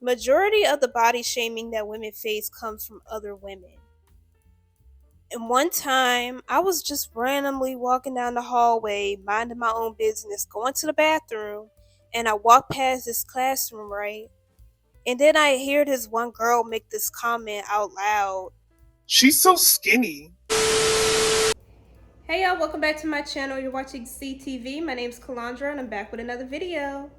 Majority of the body shaming that women face comes from other women. And one time, I was just randomly walking down the hallway, minding my own business, going to the bathroom, and I walked past this classroom, right? And then I hear this one girl make this comment out loud. She's so skinny. Hey y'all, welcome back to my channel. You're watching CTV. My name's Kalandra and I'm back with another video.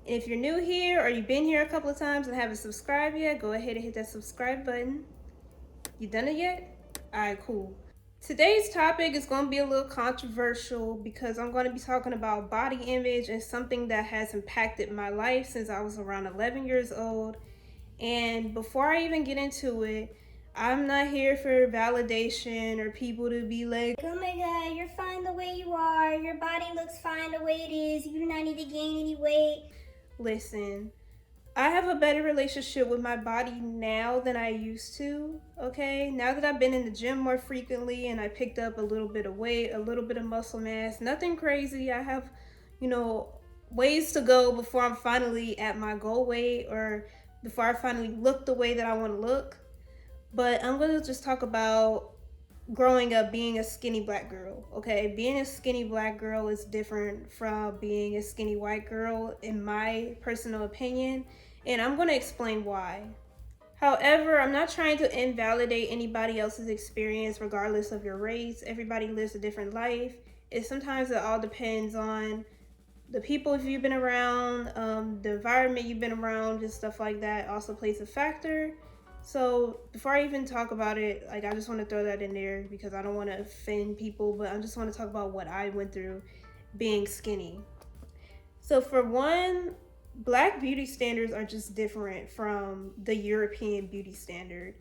And if you're new here or you've been here a couple of times and haven't subscribed yet, go ahead and hit that subscribe button. You done it yet? Alright, cool. Today's topic is going to be a little controversial because I'm going to be talking about body image and something that has impacted my life since I was around 11 years old. And before I even get into it, I'm not here for validation or people to be like, oh my god, you're fine the way you are, your body looks fine the way it is, you do not need to gain any weight. Listen, I have a better relationship with my body now than I used to, okay? Now that I've been in the gym more frequently and I picked up a little bit of weight, a little bit of muscle mass, nothing crazy. I have, ways to go before I'm finally at my goal weight or before I finally look the way that I want to look. But I'm going to just talk about growing up being a skinny black girl, okay? Being a skinny black girl is different from being a skinny white girl, in my personal opinion, and I'm going to explain why. However, I'm not trying to invalidate anybody else's experience regardless of your race. Everybody lives a different life. Sometimes it all depends on the people you've been around, the environment you've been around, just stuff like that also plays a factor. So before I even talk about it, like I just want to throw that in there because I don't want to offend people, but I just want to talk about what I went through being skinny. So for one, black beauty standards are just different from the European beauty standard.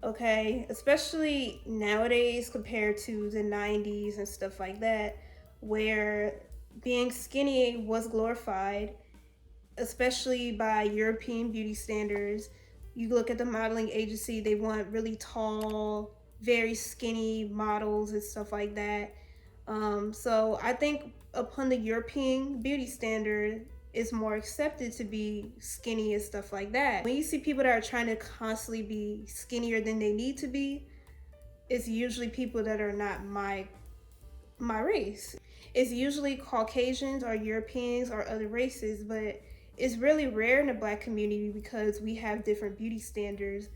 Okay, especially nowadays compared to the 90s and stuff like that, where being skinny was glorified, especially by European beauty standards. You look at the modeling agency, they want really tall, very skinny models and stuff like that. So I think upon the European beauty standard, it's more accepted to be skinny and stuff like that. When you see people that are trying to constantly be skinnier than they need to be, it's usually people that are not my race. It's usually Caucasians or Europeans or other races, but it's really rare in the black community because we have different beauty standards.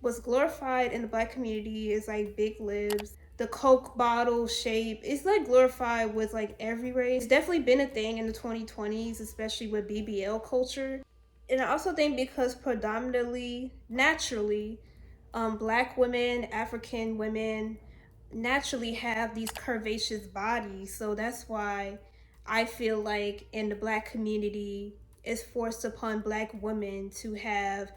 What's glorified in the black community is like big lips, the Coke bottle shape. It's like glorified with like every race. It's definitely been a thing in the 2020s, especially with BBL culture. And I also think because predominantly, naturally, black women, African women naturally have these curvaceous bodies. So that's why I feel like in the black community, it's forced upon black women to have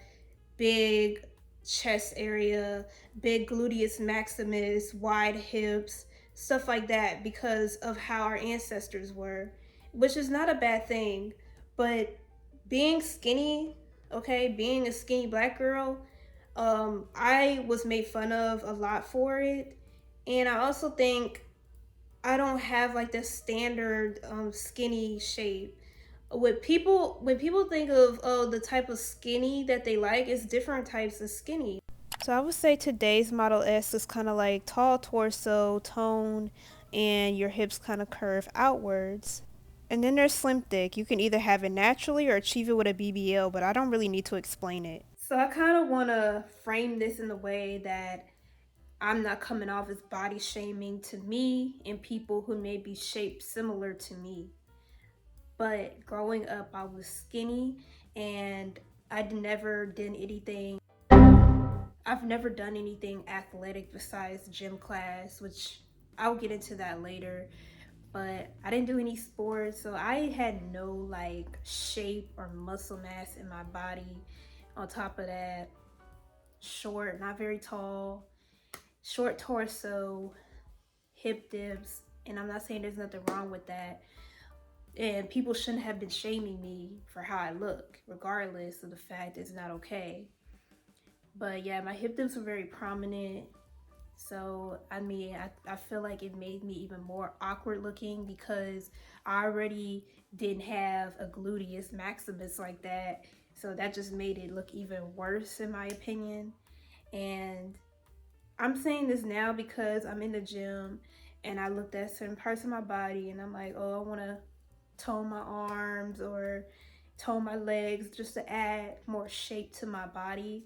big chest area, big gluteus maximus, wide hips, stuff like that because of how our ancestors were, which is not a bad thing. But being skinny, okay, being a skinny black girl, I was made fun of a lot for it. And I also think I don't have like the standard skinny shape. When people think of the type of skinny that they like, it's different types of skinny. So I would say today's Model S is kind of like tall torso, tone, and your hips kind of curve outwards. And then there's slim thick. You can either have it naturally or achieve it with a BBL, but I don't really need to explain it. So I kind of want to frame this in a way that I'm not coming off as body shaming to me and people who may be shaped similar to me. But growing up, I was skinny and I'd never done anything. I've never done anything athletic besides gym class, which I'll get into that later. But I didn't do any sports, so I had no like shape or muscle mass in my body. On top of that, short, not very tall, short torso, hip dips, and I'm not saying there's nothing wrong with that. And people shouldn't have been shaming me for how I look, regardless of the fact it's not okay. But yeah, my hip dips were very prominent. So, I mean, I feel like it made me even more awkward looking because I already didn't have a gluteus maximus like that. So that just made it look even worse, in my opinion. And I'm saying this now because I'm in the gym and I looked at certain parts of my body and I'm like, oh, I want to tone my arms or tone my legs just to add more shape to my body.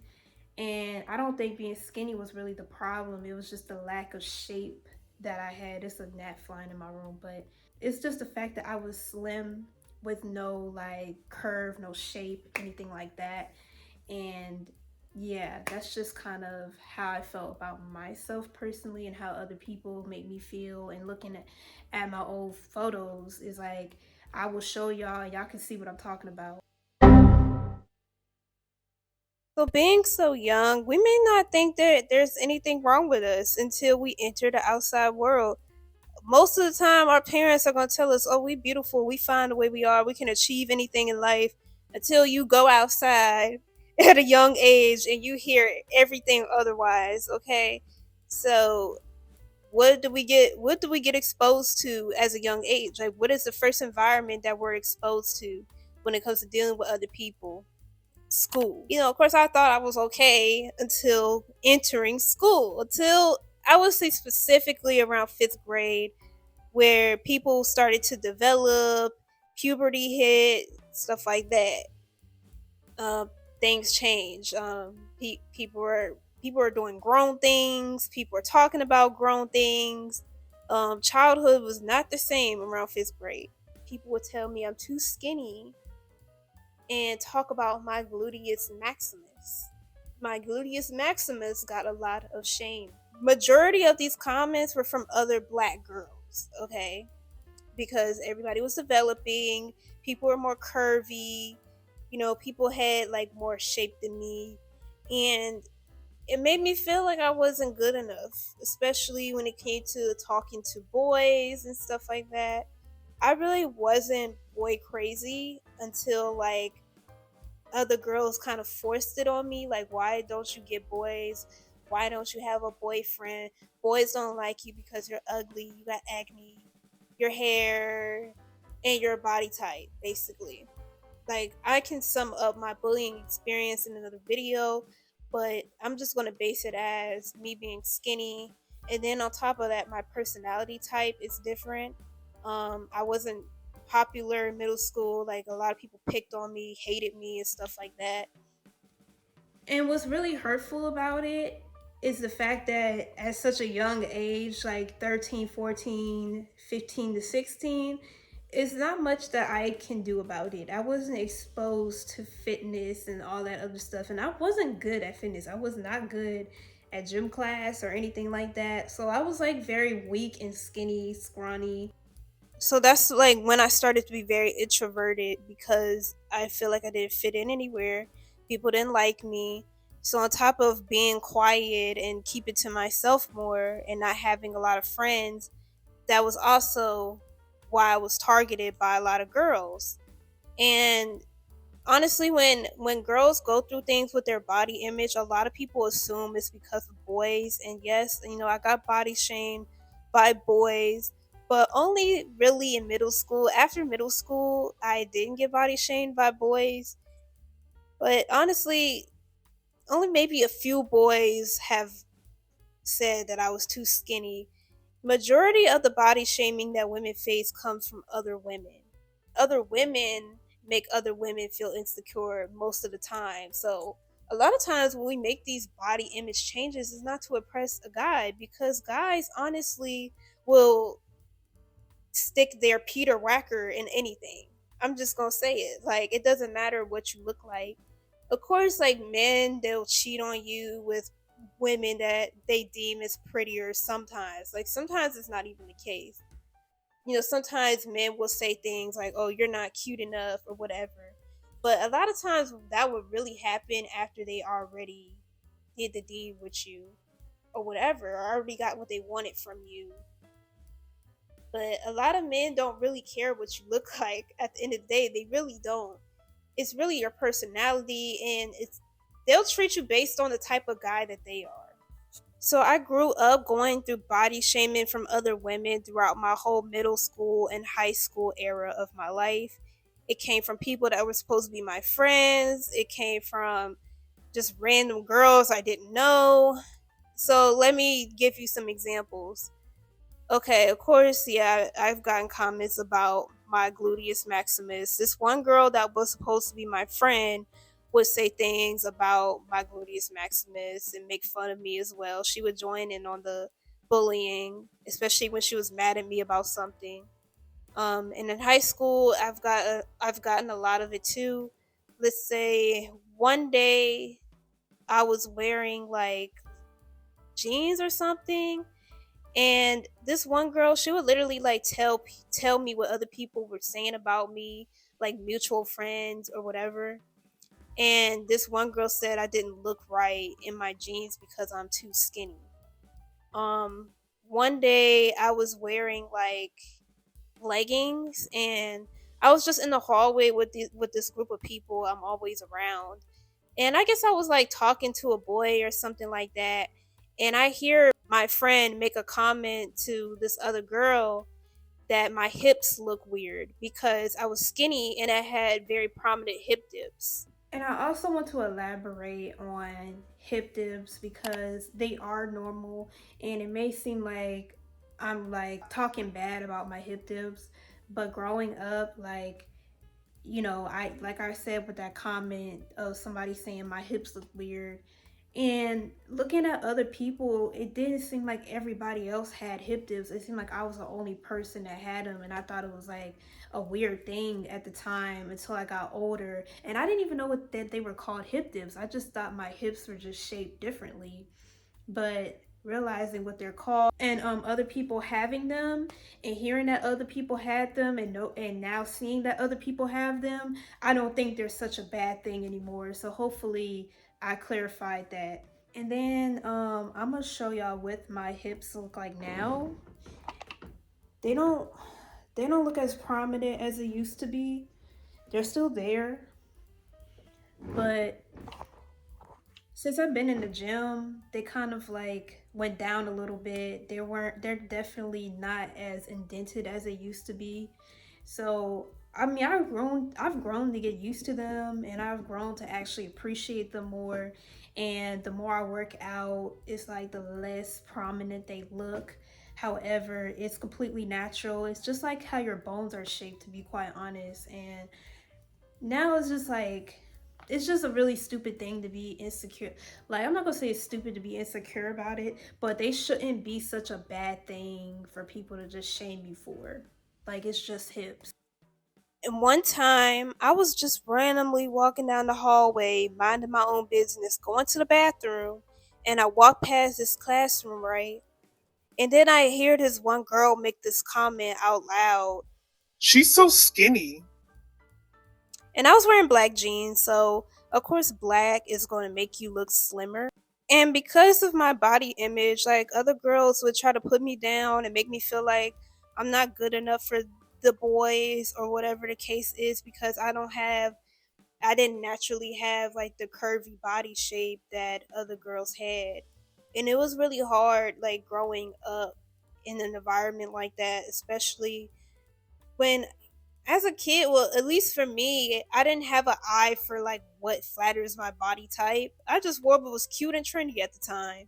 And I don't think being skinny was really the problem. It was just the lack of shape that I had. It's a gnat flying in my room, but it's just the fact that I was slim with no like curve, no shape, anything like that. And yeah, that's just kind of how I felt about myself personally and how other people make me feel. And looking at my old photos is like, I will show y'all, y'all can see what I'm talking about. So, being so young, we may not think that there's anything wrong with us until we enter the outside world. Most of the time, our parents are going to tell us, oh, we beautiful, we fine the way we are, we can achieve anything in life, until you go outside at a young age and you hear everything otherwise, okay? So, what do we get exposed to as a young age? Like, what is the first environment that we're exposed to when it comes to dealing with other people? School. Of course, I thought I was okay until entering school, until I would say specifically around fifth grade, where people started to develop, puberty hit, stuff like that. Um, Things change. People are doing grown things. People are talking about grown things. Childhood was not the same around fifth grade. People would tell me I'm too skinny and talk about my gluteus maximus. My gluteus maximus got a lot of shame. Majority of these comments were from other black girls, okay? Because everybody was developing, people were more curvy, people had like more shape than me. And it made me feel like I wasn't good enough, especially when it came to talking to boys and stuff like that. I really wasn't boy crazy until like other girls kind of forced it on me, like, why don't you get boys, why don't you have a boyfriend, boys don't like you because you're ugly, you got acne, your hair, and your body type, basically. Like, I can sum up my bullying experience in another video, but I'm just going to base it as me being skinny. And then on top of that, my personality type is different. I wasn't popular in middle school. Like, a lot of people picked on me, hated me, and stuff like that. And what's really hurtful about it is the fact that at such a young age, like 13, 14, 15 to 16, it's not much that I can do about it. I wasn't exposed to fitness and all that other stuff. And I wasn't good at fitness. I was not good at gym class or anything like that. So I was like very weak and skinny, scrawny. So that's like when I started to be very introverted because I feel like I didn't fit in anywhere. People didn't like me. So on top of being quiet and keeping to myself more and not having a lot of friends, that was also why I was targeted by a lot of girls. And honestly, when girls go through things with their body image, a lot of people assume it's because of boys. And yes, I got body shamed by boys, but only really in middle school. After middle school, I didn't get body shamed by boys, but honestly, only maybe a few boys have said that I was too skinny. Majority of the body shaming that women face comes from other women. Other women make other women feel insecure most of the time. So a lot of times when we make these body image changes, it's not to impress a guy, because guys honestly will stick their Peter Whacker in anything. I'm just gonna say it. Like, it doesn't matter what you look like. Of course, like, men, they'll cheat on you with women that they deem as prettier sometimes. Like, sometimes it's not even the case. Sometimes men will say things like, oh, you're not cute enough or whatever. But a lot of times that would really happen after they already did the deed with you or whatever, or already got what they wanted from you. But a lot of men don't really care what you look like at the end of the day. They really don't. It's really your personality, and they'll treat you based on the type of guy that they are. So I grew up going through body shaming from other women throughout my whole middle school and high school era of my life. It came from people that were supposed to be my friends. It came from just random girls I didn't know. So let me give you some examples. Okay, of course, yeah, I've gotten comments about my gluteus maximus. This one girl that was supposed to be my friend would say things about my gluteus maximus and make fun of me as well. She would join in on the bullying, especially when she was mad at me about something. And in high school, I've gotten a lot of it too. Let's say one day I was wearing like jeans or something, and this one girl, she would literally like tell me what other people were saying about me, like mutual friends or whatever. And this one girl said I didn't look right in my jeans because I'm too skinny. Um One day I was wearing like leggings, and I was just in the hallway with with this group of people I'm always around. And I guess I was like talking to a boy or something like that. And I hear my friend make a comment to this other girl that my hips look weird because I was skinny and I had very prominent hip dips. And I also want to elaborate on hip dips because they are normal, and it may seem like I'm like talking bad about my hip dips, but growing up, like, I like I said with that comment of somebody saying my hips look weird, and looking at other people, it didn't seem like everybody else had hip dips. It seemed like I was the only person that had them, and I thought it was like a weird thing at the time until I got older. And I didn't even know that they were called hip dips. I just thought my hips were just shaped differently. But realizing what they're called and other people having them and hearing that other people had them and now seeing that other people have them, I don't think there's such a bad thing anymore. So hopefully I clarified that. And then I'm gonna show y'all what my hips look like now. They don't they don't look as prominent as they used to be. They're still there, but since I've been in the gym, they kind of like went down a little bit. They're definitely not as indented as they used to be. So, I mean, I've grown to get used to them, and I've grown to actually appreciate them more. And the more I work out, it's like the less prominent they look. However, it's completely natural. It's just like how your bones are shaped, to be quite honest. And now it's just a really stupid thing to be insecure. Like, I'm not gonna say it's stupid to be insecure about it, but they shouldn't be such a bad thing for people to just shame you for. Like, it's just hips. And one time, I was just randomly walking down the hallway, minding my own business, going to the bathroom, and I walked past this classroom, right? And then I hear this one girl make this comment out loud. She's so skinny. And I was wearing black jeans, so of course, black is going to make you look slimmer. And because of my body image, like other girls would try to put me down and make me feel like I'm not good enough for the boys or whatever the case is because I didn't naturally have like the curvy body shape that other girls had. And it was really hard, like growing up in an environment like that, especially when as a kid, well, at least for me, I didn't have an eye for like what flatters my body type. I just wore what was cute and trendy at the time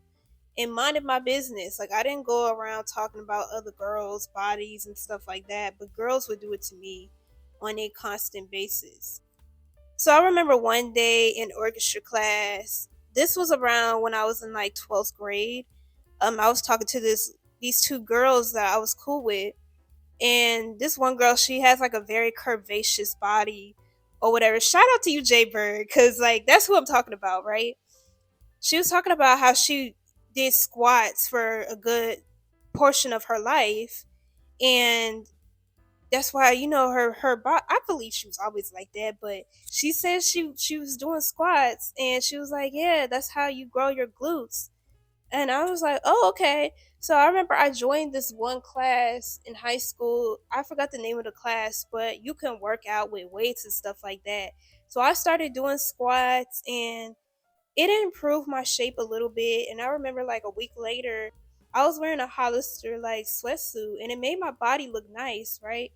and minded my business. Like, I didn't go around talking about other girls' bodies and stuff like that, but girls would do it to me on a constant basis. So I remember one day in orchestra class, this was around when I was in like 12th grade. I was talking to these two girls that I was cool with, and this one girl, she has like a very curvaceous body or whatever. Shout out to you, Jay Bird, because like that's who I'm talking about, right? She was talking about how she did squats for a good portion of her life, and that's why her body. I believe she was always like that, but she said she was doing squats, and she was like, yeah, that's how you grow your glutes. And I was like, oh, okay. So I remember I joined this one class in high school. I forgot the name of the class, but you can work out with weights and stuff like that. So I started doing squats, and it improved my shape a little bit. And I remember like a week later, I was wearing a Hollister like sweatsuit, and it made my body look nice, right?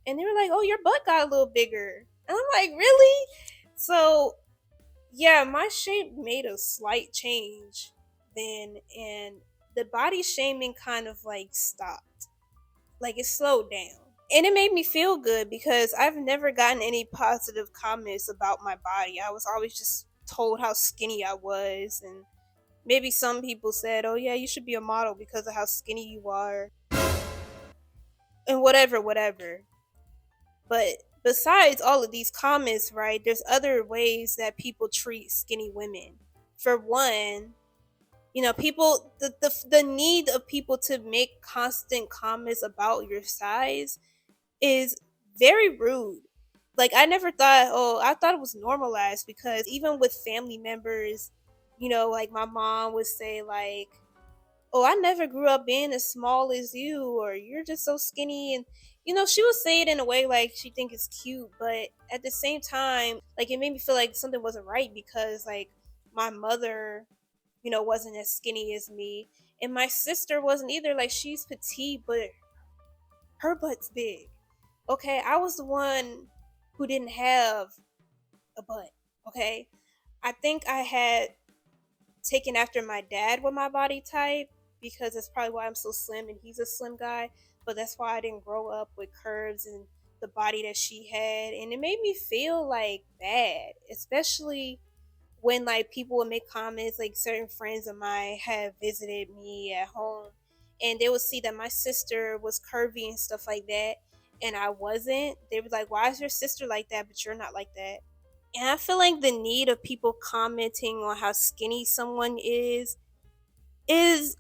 And they were like, oh, your butt got a little bigger. And I'm like, really? So yeah, my shape made a slight change then, and the body shaming kind of like stopped. Like it slowed down. And it made me feel good because I've never gotten any positive comments about my body. I was always just told how skinny I was, and maybe some people said, "Oh yeah, you should be a model because of how skinny you are." And whatever, whatever. But besides all of these comments, right, there's other ways that people treat skinny women. For one, people the need of people to make constant comments about your size is very rude. Like I thought it was normalized because even with family members, like my mom would say like, "Oh, I never grew up being as small as you," or "You're just so skinny." And she would say it in a way like she think it's cute, but at the same time, like it made me feel like something wasn't right because like my mother, wasn't as skinny as me, and my sister wasn't either. Like she's petite, but her butt's big. Okay, I was the one who didn't have a butt. Okay, I think I had taken after my dad with my body type because that's probably why I'm so slim and he's a slim guy. But that's why I didn't grow up with curves and the body that she had, and it made me feel like bad, especially when like people would make comments. Like certain friends of mine have visited me at home, and they would see that my sister was curvy and stuff like that, and I wasn't. They were like, "Why is your sister like that, but you're not like that?" And I feel like the need of people commenting on how skinny someone is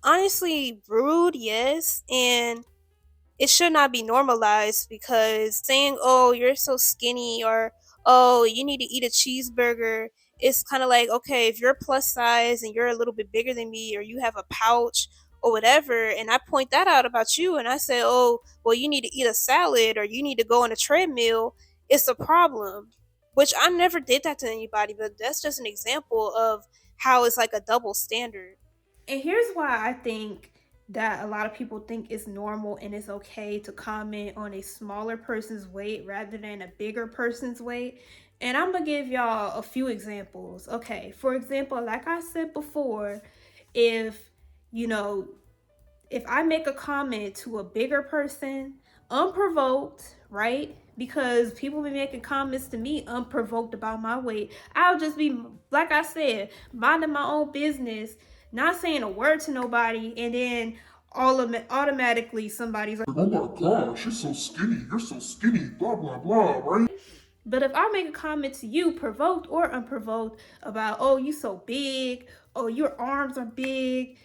honestly rude, yes, and it should not be normalized because saying, "Oh, you're so skinny," or "Oh, you need to eat a cheeseburger," it's kind of like, okay, if you're plus size and you're a little bit bigger than me, or you have a pouch or whatever, and I point that out about you, and I say, "Oh, well, you need to eat a salad or you need to go on a treadmill," it's a problem. Which I never did that to anybody, but that's just an example of how it's like a double standard. And here's why I think that a lot of people think it's normal and it's okay to comment on a smaller person's weight rather than a bigger person's weight. And I'm gonna give y'all a few examples. Okay, for example, like I said before, if you know if I make a comment to a bigger person unprovoked, right? Because people be making comments to me unprovoked about my weight. I'll just be, like I said, minding my own business, not saying a word to nobody, and then automatically somebody's like, Oh my gosh, you're so skinny. You're so skinny. Blah blah blah. Right? but if I make a comment to you, provoked or unprovoked, about, "Oh, you so big, oh, your arms are big,"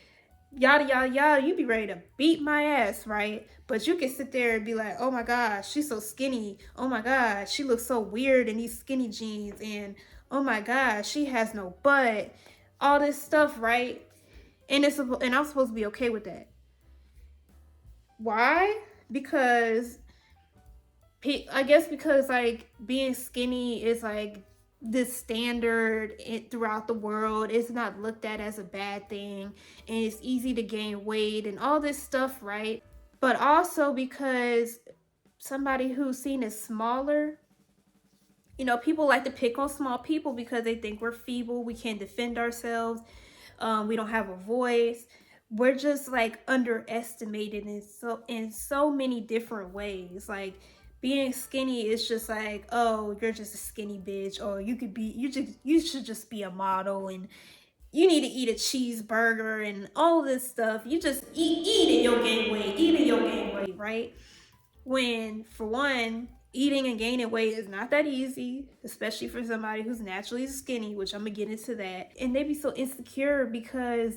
yada yada yada, you be ready to beat my ass, right? But you can sit there and be like, "Oh my gosh, she's so skinny. Oh my gosh, she looks so weird in these skinny jeans," and "Oh my gosh, she has no butt." All this stuff, right? And I'm supposed to be okay with that. Why? Because I guess because like being skinny is like this standard throughout the world. It's not looked at as a bad thing, and it's easy to gain weight and all this stuff, right? But also because somebody who's seen as smaller, people like to pick on small people because they think we're feeble, we can't defend ourselves, we don't have a voice. We're just like underestimated in so many different ways. Like being skinny is just like, "Oh, you're just a skinny bitch," or you should just be a model, and you need to eat a cheeseburger and all this stuff. You just eat and you'll gain weight, eat and you'll gain weight, right? When, for one, eating and gaining weight is not that easy, especially for somebody who's naturally skinny, which I'm gonna get into that. And they be so insecure because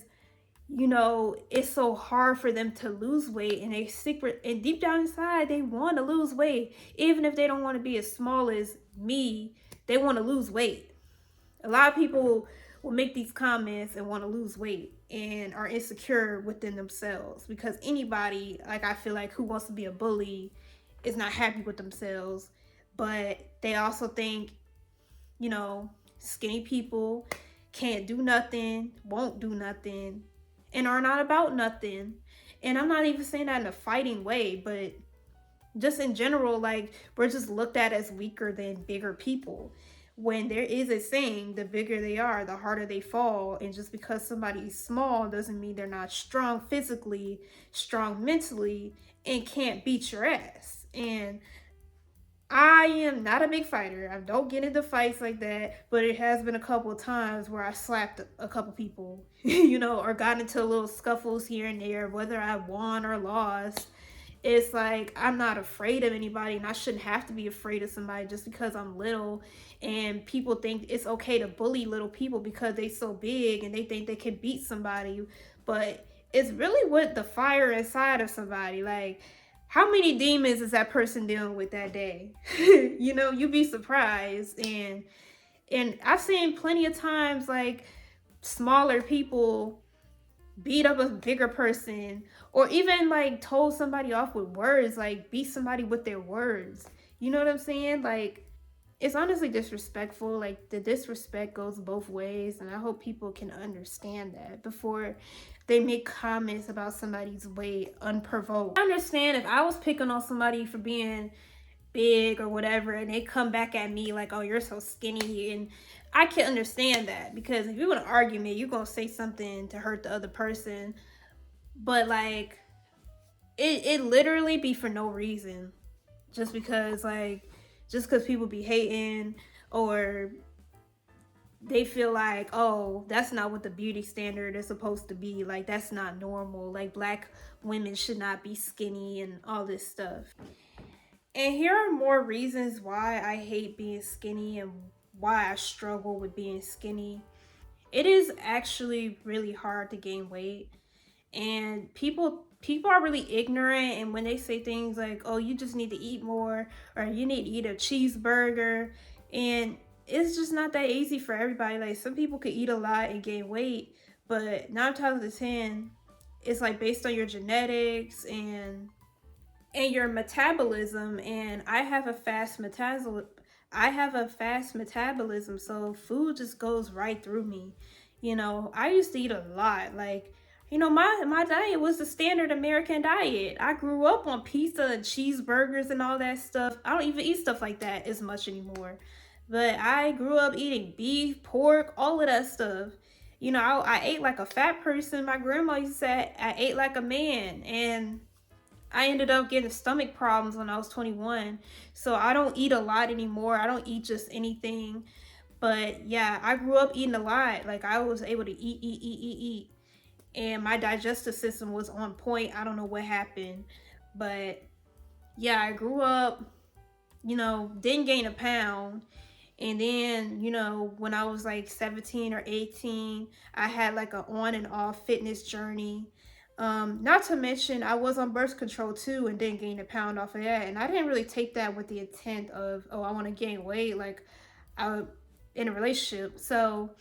it's so hard for them to lose weight, and they secret and deep down inside they want to lose weight. Even if they don't want to be as small as me, they want to lose weight. A lot of people will make these comments and want to lose weight and are insecure within themselves, because anybody, like, I feel like, who wants to be a bully is not happy with themselves. But they also think, skinny people can't do nothing, won't do nothing, and are not about nothing. And I'm not even saying that in a fighting way, but just in general, like we're just looked at as weaker than bigger people. When there is a saying, the bigger they are, the harder they fall. And just because somebody's small doesn't mean they're not strong physically, strong mentally, and can't beat your ass. And I am not a big fighter. I don't get into fights like that, but it has been a couple of times where I slapped a couple people, or got into little scuffles here and there, whether I won or lost. It's like I'm not afraid of anybody, and I shouldn't have to be afraid of somebody just because I'm little. And people think it's okay to bully little people because they so big and they think they can beat somebody, but it's really what the fire inside of somebody. Like, how many demons is that person dealing with that day? You'd be surprised. And I've seen plenty of times like smaller people beat up a bigger person, or even like told somebody off with words, like beat somebody with their words. You know what I'm saying? Like, it's honestly disrespectful. Like, the disrespect goes both ways, and I hope people can understand that before they make comments about somebody's weight unprovoked. I understand if I was picking on somebody for being big or whatever, and they come back at me like, oh, you're so skinny, and I can understand that, because if you're in an argument, you're gonna say something to hurt the other person. But like, it literally be for no reason, just because, people be hating, or they feel like, oh, that's not what the beauty standard is supposed to be, like that's not normal, like black women should not be skinny and all this stuff. And here are more reasons why I hate being skinny and why I struggle with being skinny. It is actually really hard to gain weight, and people are really ignorant, and when they say things like, "Oh, you just need to eat more," or "You need to eat a cheeseburger," and it's just not that easy for everybody. Like, some people could eat a lot and gain weight, but 9 times out of 10, it's like based on your genetics and your metabolism. And I have a fast metabolism, so food just goes right through me. I used to eat a lot. Like, my diet was the standard American diet. I grew up on pizza and cheeseburgers and all that stuff. I don't even eat stuff like that as much anymore, but I grew up eating beef, pork, all of that stuff. I ate like a fat person. My grandma used to say I ate like a man, and I ended up getting stomach problems when I was 21. So I don't eat a lot anymore. I don't eat just anything. But yeah, I grew up eating a lot. Like, I was able to eat, eat, eat, eat, eat. And my digestive system was on point. I don't know what happened. But yeah, I grew up, didn't gain a pound. And then, when I was like 17 or 18, I had like an on and off fitness journey. Not to mention, I was on birth control too and didn't gain a pound off of that. And I didn't really take that with the intent of, oh, I want to gain weight. Like, I in a relationship. So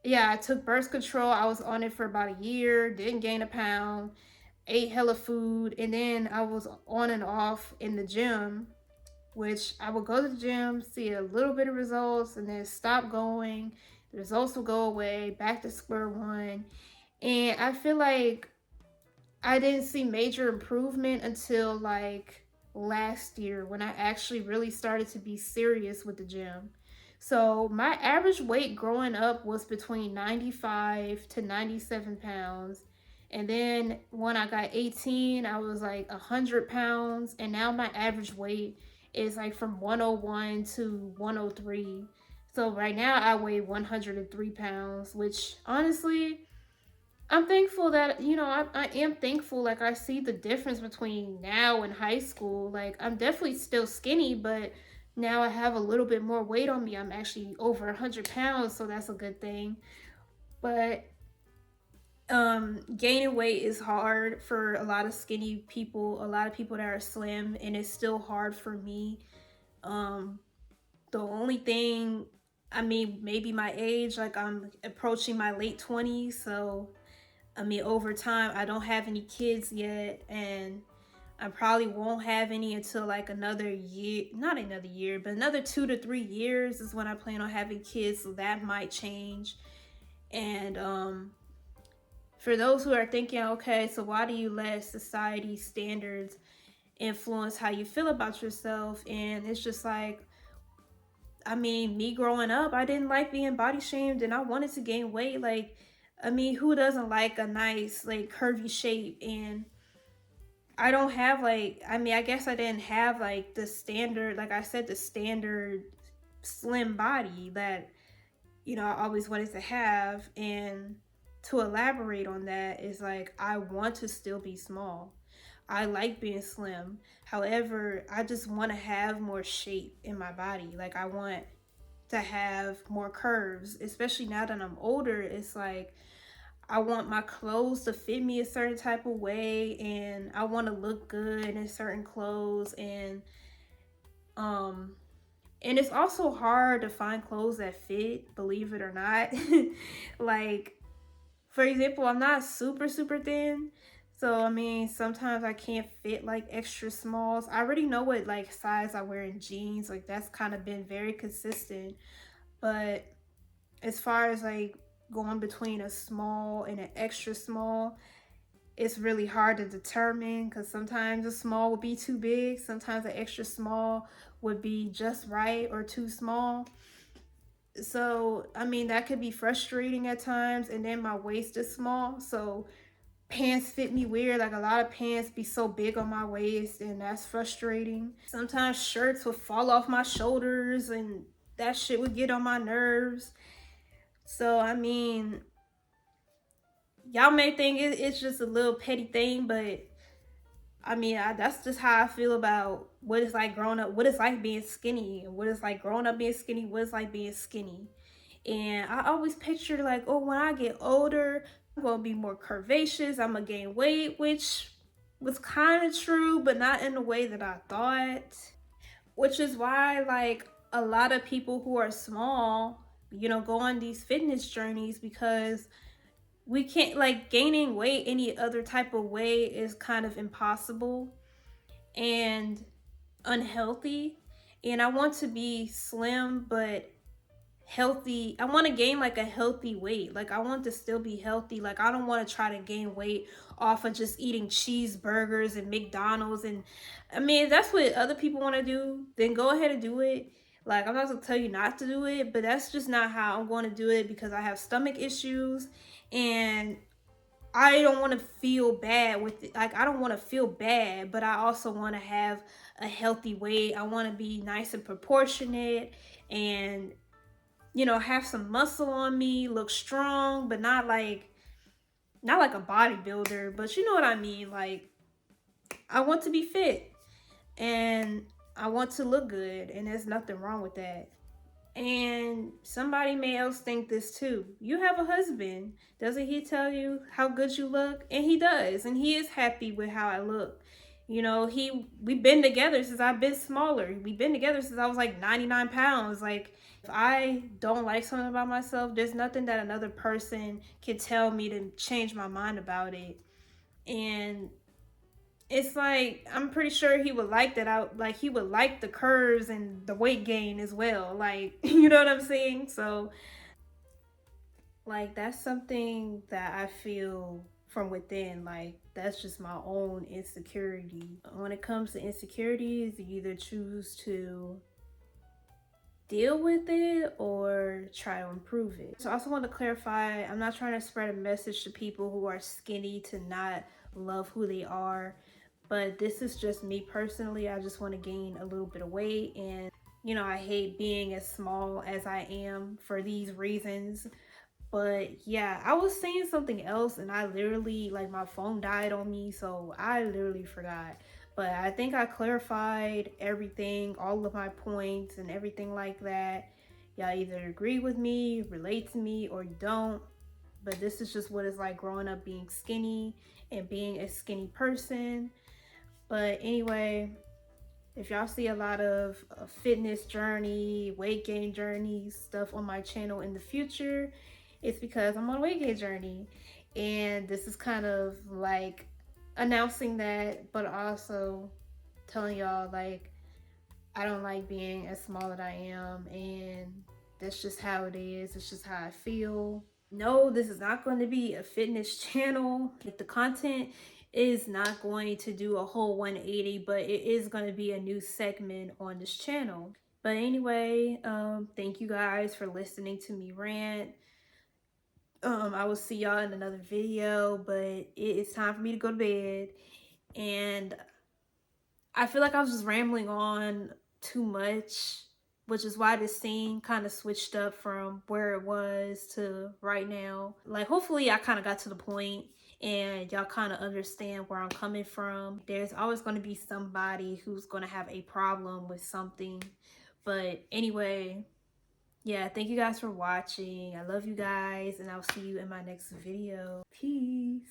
yeah, I took birth control. I was on it for about a year, didn't gain a pound, ate hella food, and then I was on and off in the gym, which I would go to the gym, see a little bit of results, and then stop going. The results will go away, back to square one. And I feel like I didn't see major improvement until like last year, when I actually really started to be serious with the gym. So my average weight growing up was between 95 to 97 pounds. And then when I got 18, I was like 100 pounds. And now my average weight is like from 101 to 103. So right now I weigh 103 pounds, which honestly, I'm thankful that, I am thankful. Like, I see the difference between now and high school. Like, I'm definitely still skinny, but now I have a little bit more weight on me. I'm actually over 100 pounds, so that's a good thing. But gaining weight is hard for a lot of skinny people, a lot of people that are slim, and it's still hard for me. Um, the only thing, I mean, maybe my age, like I'm approaching my late 20s, so I mean, over time, I don't have any kids yet, and I probably won't have any until like another year, not another year, but another 2 to 3 years is when I plan on having kids, so that might change. And for those who are thinking, okay, so why do you let society standards influence how you feel about yourself. And it's just like, I mean, me growing up, I didn't like being body shamed and I wanted to gain weight. Like, I mean, who doesn't like a nice, like, curvy shape? And I don't have, like, I mean, I guess I didn't have, like, the standard, like I said, the standard slim body that, I always wanted to have. And to elaborate on that is like, I want to still be small. I like being slim. However, I just want to have more shape in my body. Like, I want to have more curves, especially now that I'm older. It's like I want my clothes to fit me a certain type of way, and I want to look good in certain clothes. Um and it's also hard to find clothes that fit, believe it or not. Like, for example, I'm not super thin. So I mean, sometimes I can't fit like extra smalls. I already know what like size I wear in jeans. Like, that's kind of been very consistent. But as far as like going between a small and an extra small, it's really hard to determine because sometimes a small would be too big, sometimes an extra small would be just right or too small. So I mean, that could be frustrating at times. And then my waist is small, so pants fit me weird. Like, a lot of pants be so big on my waist, and that's frustrating. Sometimes shirts would fall off my shoulders, and that shit would get on my nerves. So I mean, y'all may think it's just a little petty thing, but I mean, that's just how I feel about what it's like growing up, what it's like being skinny, and what it's like growing up being skinny, what it's like being skinny. And I always pictured like, oh, when I get older, I'm gonna be more curvaceous, I'm gonna gain weight, which was kind of true, but not in the way that I thought. Which is why, like, a lot of people who are small, go on these fitness journeys, because we can't, like, gaining weight any other type of way is kind of impossible and unhealthy. And I want to be slim but healthy. I want to gain like a healthy weight. Like, I want to still be healthy. Like, I don't want to try to gain weight off of just eating cheeseburgers and McDonald's. And I mean, if that's what other people want to do, then go ahead and do it. Like, I'm not gonna tell you not to do it, but that's just not how I'm going to do it, because I have stomach issues and I don't want to feel bad with it. Like, I don't want to feel bad, but I also want to have a healthy weight. I want to be nice and proportionate, and have some muscle on me, look strong, but not like a bodybuilder, but you know what I mean. Like, I want to be fit, and I want to look good, and there's nothing wrong with that. And somebody may else think this too. You have a husband. Doesn't he tell you how good you look? And he does. And he is happy with how I look. We've been together since I've been smaller. We've been together since I was like 99 pounds. Like, if I don't like something about myself, there's nothing that another person can tell me to change my mind about it. And it's like, I'm pretty sure he would like that. He would like the curves and the weight gain as well. Like, you know what I'm saying? So, like, that's something that I feel from within. Like, that's just my own insecurity. When it comes to insecurities, you either choose to deal with it or try to improve it. So I also want to clarify, I'm not trying to spread a message to people who are skinny to not love who they are, but this is just me personally. I just want to gain a little bit of weight, and I hate being as small as I am for these reasons. But yeah, I was saying something else, and I literally, like, my phone died on me, so I literally forgot. But I think I clarified everything, all of my points and everything like that. Y'all either agree with me, relate to me, or you don't. But this is just what it's like growing up being skinny and being a skinny person. But anyway, if y'all see a lot of fitness journey, weight gain journeys, stuff on my channel in the future, it's because I'm on a weight gain journey. And this is kind of like announcing that, but also telling y'all, like, I don't like being as small as I am, and that's just how it is. It's just how I feel. No, this is not going to be a fitness channel. Like, the content is not going to do a whole 180, but it is going to be a new segment on this channel. But anyway, thank you guys for listening to me rant. I will see y'all in another video, but it's time for me to go to bed. And I feel like I was just rambling on too much, which is why this scene kind of switched up from where it was to right now. Like, hopefully I kind of got to the point and y'all kind of understand where I'm coming from. There's always going to be somebody who's going to have a problem with something. But anyway, yeah, thank you guys for watching. I love you guys, and I'll see you in my next video. Peace.